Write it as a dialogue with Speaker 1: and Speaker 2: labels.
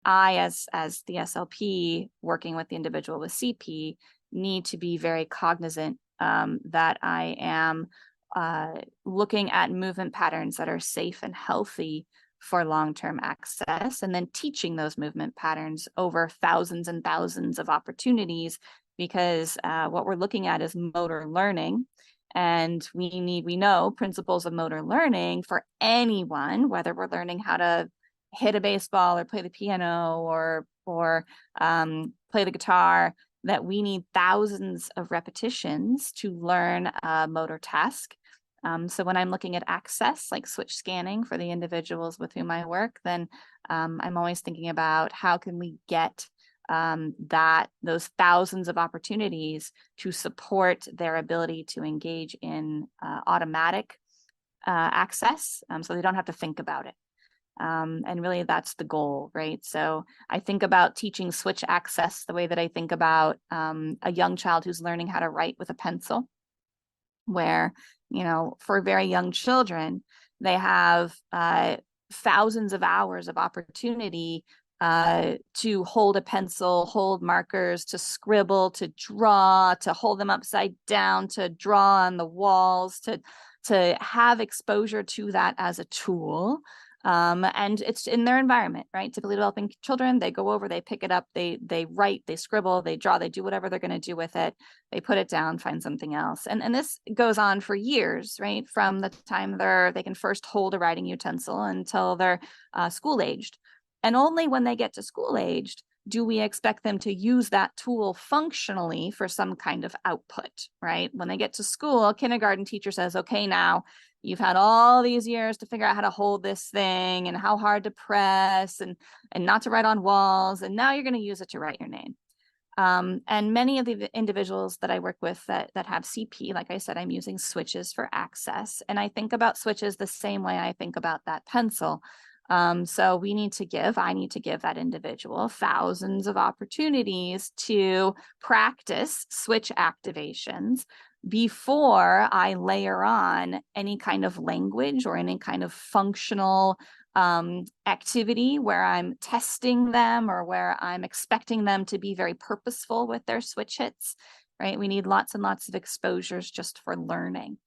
Speaker 1: I, as the SLP working with the individual with CP, need to be very cognizant that I am looking at movement patterns that are safe and healthy for long-term access, and then teaching those movement patterns over thousands and thousands of opportunities, because what we're looking at is motor learning. And we know principles of motor learning for anyone, whether we're learning how to hit a baseball or play the piano or play the guitar, that we need thousands of repetitions to learn a motor task. So when I'm looking at access, like switch scanning for the individuals with whom I work, then I'm always thinking about how can we get those thousands of opportunities to support their ability to engage in automatic access, so they don't have to think about it. And really that's the goal, right? So I think about teaching switch access the way that I think about a young child who's learning how to write with a pencil, where, for very young children, they have thousands of hours of opportunity to hold a pencil, hold markers, to scribble, to draw, to hold them upside down, to draw on the walls, to have exposure to that as a tool. And it's in their environment, right? Typically developing children, they go over, they pick it up, they write, they scribble, they draw, they do whatever they're going to do with it. They put it down, find something else. And this goes on for years, right? From the time they can first hold a writing utensil until they're school aged. And only when they get to school aged do we expect them to use that tool functionally for some kind of output, right? When they get to school, a kindergarten teacher says, okay, now you've had all these years to figure out how to hold this thing and how hard to press and not to write on walls. And now you're going to use it to write your name. And many of the individuals that I work with that have CP, like I said, I'm using switches for access. And I think about switches the same way I think about that pencil. So I need to give that individual thousands of opportunities to practice switch activations before I layer on any kind of language or any kind of functional activity where I'm testing them or where I'm expecting them to be very purposeful with their switch hits, right? We need lots and lots of exposures just for learning.